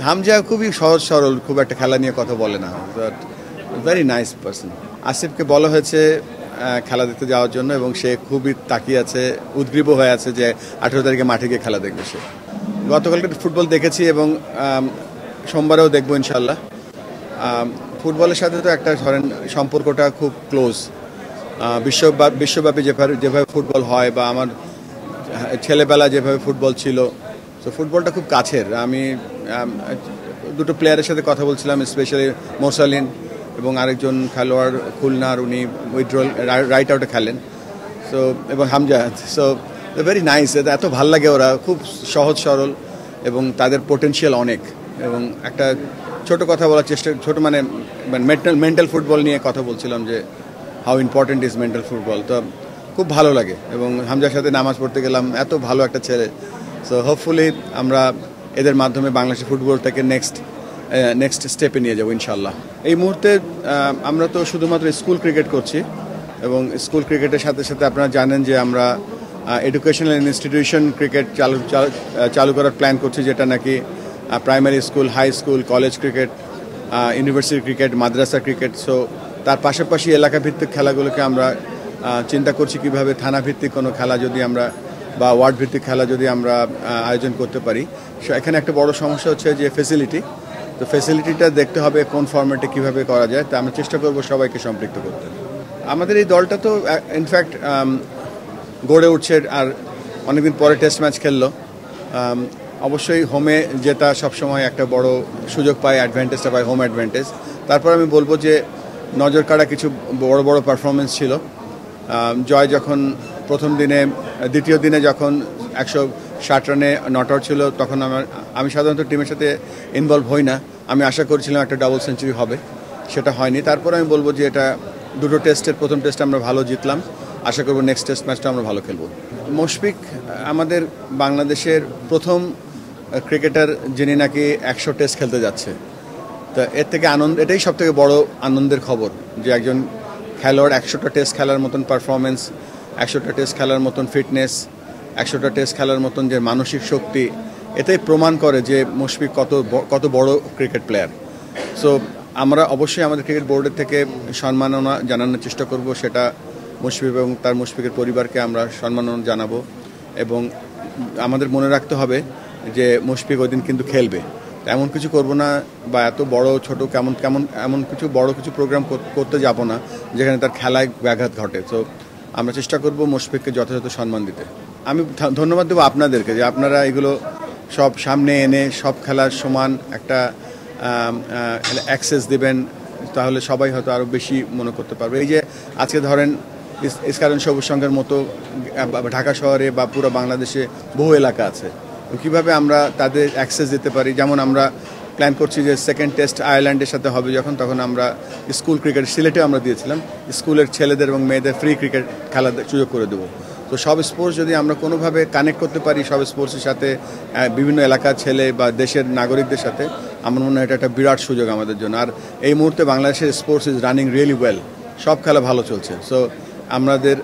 হামজা খুবই সহজ সরল, খুব একটা খেলা নিয়ে কথা বলে না, বাট ভেরি নাইস পারসন। আসিফকে বলা হয়েছে খেলা দেখতে যাওয়ার জন্য এবং সে খুবই তাকিয়ে আছে, উদ্গ্রীব হয়ে আছে যে 18 তারিখে মাঠে গিয়ে খেলা দেখবে সে। গতকালকে ফুটবল দেখেছি এবং সোমবারেও দেখবো ইনশাল্লাহ। ফুটবলের সাথে তো একটা ধরেন সম্পর্কটা খুব ক্লোজ, বিশ্বব্যাপী যেভাবে ফুটবল হয় বা আমার ছেলেবেলা যেভাবে ফুটবল ছিল, তো ফুটবলটা খুব কাছের। আমি দুটো প্লেয়ারের সাথে কথা বলছিলাম, স্পেশালি মোরসালিন এবং আরেকজন খেলোয়াড় খুলনার, উনি উইথড্রল রাইট আউটে খেলেন, সো এবং হামজা। সো ভেরি নাইস, এত ভাল লাগে, ওরা খুব সহজ সরল এবং তাদের পোটেনশিয়াল অনেক। এবং একটা ছোট কথা বলার চেষ্টা, ছোট মানে মেন্টাল ফুটবল নিয়ে কথা বলছিলাম যে how important is mental football. তো খুব ভালো লাগে এবং হামজার সাথে নামাজ পড়তে গেলাম, এত ভালো একটা ছেলে। সো হোপফুলি আমরা এদের মাধ্যমে বাংলাদেশের ফুটবলটাকে নেক্সট স্টেপে নিয়ে যাবো ইনশাল্লাহ। এই মুহূর্তে আমরা তো শুধুমাত্র স্কুল ক্রিকেট করছি এবং স্কুল ক্রিকেটের সাথে সাথে আপনারা জানেন যে আমরা এডুকেশনাল ইনস্টিটিউশন ক্রিকেট চালু করার প্ল্যান করছি, যেটা নাকি primary school, high school, college cricket, university cricket, মাদ্রাসা ক্রিকেট। সো তার পাশাপাশি এলাকাভিত্তিক খেলাগুলোকে আমরা চিন্তা করছি কীভাবে থানাভিত্তিক কোনো খেলা যদি আমরা বা ওয়ার্ড ভিত্তিক খেলা যদি আমরা আয়োজন করতে পারি। সো এখানে একটা বড় সমস্যা হচ্ছে যে ফেসিলিটি, তো ফেসিলিটিটা দেখতে হবে কোন ফরম্যাটে কীভাবে করা যায়, তা আমরা চেষ্টা করব সবাইকে সম্পৃক্ত করতে। আমাদের এই দলটা তো ইনফ্যাক্ট গড়ে উঠছে, আর অনেকদিন পরে টেস্ট ম্যাচ খেললো। অবশ্যই হোমে জেতা সবসময় একটা বড় সুযোগ পায়, অ্যাডভান্টেজটা পায় হোম অ্যাডভান্টেজ। তারপর আমি বলবো যে নজর কাড়া কিছু বড় বড় পারফরমেন্স ছিল। জয় যখন প্রথম দিনে, দ্বিতীয় দিনে যখন 160 রানে নট আউট ছিল, তখন আমি সাধারণত টিমের সাথে ইনভলভ হই না, আমি আশা করেছিলাম একটা ডাবল সেঞ্চুরি হবে, সেটা হয়নি। তারপর আমি বলবো যে এটা দুটো টেস্টের, প্রথম টেস্টে আমরা ভালো জিতলাম, আশা করবো নেক্সট টেস্ট ম্যাচটা আমরা ভালো খেলবো। মুশফিক আমাদের বাংলাদেশের প্রথম ক্রিকেটার যিনি নাকি 100 টেস্ট খেলতে যাচ্ছে। তা এর থেকে এটাই সব থেকে বড় আনন্দের খবর যে একজন খেলোয়াড় 100টা টেস্ট খেলার মতন পারফরমেন্স, 100টা টেস্ট খেলার মতন ফিটনেস, 100টা টেস্ট খেলার মতন যে মানসিক শক্তি, এটাই প্রমাণ করে যে মুশফিক কত বড় ক্রিকেট প্লেয়ার। সো আমরা অবশ্যই আমাদের ক্রিকেট বোর্ডের থেকে সম্মাননা জানানোর চেষ্টা করব, সেটা মুশফিক এবং তার মুশফিকের পরিবারকে আমরা সম্মাননা জানাবো। এবং আমাদের মনে রাখতে হবে যে মুশফিক ওই দিন কিন্তু খেলবে, এমন কিছু করব না বা এত বড় ছোট এমন বড় কিছু প্রোগ্রাম করতে যাব না যেখানে তার খেলায় ব্যাঘাত ঘটে। তো আমরা চেষ্টা করব মুশফিককে যথাযথ সম্মান দিতে। আমি ধন্যবাদ দেবো আপনাদেরকে যে আপনারা এগুলো সব সামনে এনে সব খেলার সমান একটা অ্যাক্সেস দেবেন, তাহলে সবাই হয়তো আরও বেশি মনে করতে পারবে। এই যে আজকে ধরেন ইস্কারণ সবুজ সংঘের মতো ঢাকা শহরে বা পুরো বাংলাদেশে বহু এলাকা আছে, কীভাবে আমরা তাদের অ্যাক্সেস দিতে পারি। যেমন আমরা প্ল্যান করছি যে সেকেন্ড টেস্ট আয়ারল্যান্ডের সাথে হবে তখন আমরা স্কুল ক্রিকেট সিলেটে আমরা দিয়েছিলাম, স্কুলের ছেলেদের এবং মেয়েদের ফ্রি ক্রিকেট খেলার সুযোগ করে দেবো। তো সব স্পোর্টস যদি আমরা কোনোভাবে কানেক্ট করতে পারি সব স্পোর্টসের সাথে, বিভিন্ন এলাকার ছেলে বা দেশের নাগরিকদের সাথে, আমার মনে হয় এটা একটা বিরাট সুযোগ আমাদের জন্য। আর এই মুহূর্তে বাংলাদেশের sports is running really well, সব খেলা ভালো চলছে। সো আমাদের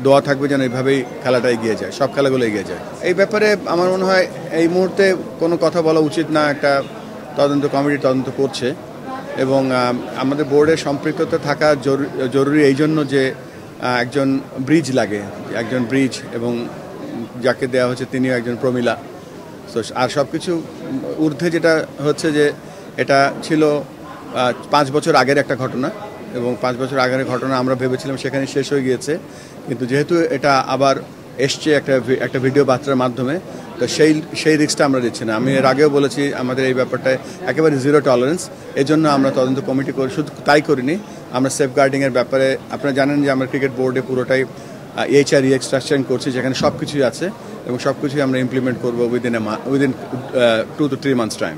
দোয়া থাকবে যেন এইভাবেই খেলাটা এগিয়ে যায়, সব খেলাগুলো এগিয়ে যায়। এই ব্যাপারে আমার মনে হয় এই মুহূর্তে কোনো কথা বলা উচিত না, একটা তদন্ত কমিটি তদন্ত করছে এবং আমাদের বোর্ডের সম্পৃক্ততা থাকা জরুরি এই জন্য যে একজন ব্রিজ লাগে, একজন ব্রিজ, এবং যাকে দেওয়া হচ্ছে তিনিও একজন প্রমিলা। তো আর সব কিছু ঊর্ধ্বে যেটা হচ্ছে যে এটা ছিল 5 বছর আগের একটা ঘটনা এবং 5 বছর আগের ঘটনা আমরা ভেবেছিলাম সেখানে শেষ হয়ে গিয়েছে, কিন্তু যেহেতু এটা আবার এসছে একটা ভিডিও বার্তার মাধ্যমে, তো সেই রিস্কটা আমরা দিচ্ছি না। আমি এর আগেও বলেছি আমাদের এই ব্যাপারটায় একেবারে জিরো টলারেন্স, এজন্য আমরা তদন্ত কমিটি করে শুধু তাই করিনি, আমরা সেফগার্ডিংয়ের ব্যাপারে আপনারা জানেন যে আমরা ক্রিকেট বোর্ডে পুরোটাই EHRE স্ট্রাকচারিং করছি, যেখানে সব কিছুই আছে এবং সব কিছুই আমরা ইমপ্লিমেন্ট করবো উইদিন 2 to 3 months টাইম।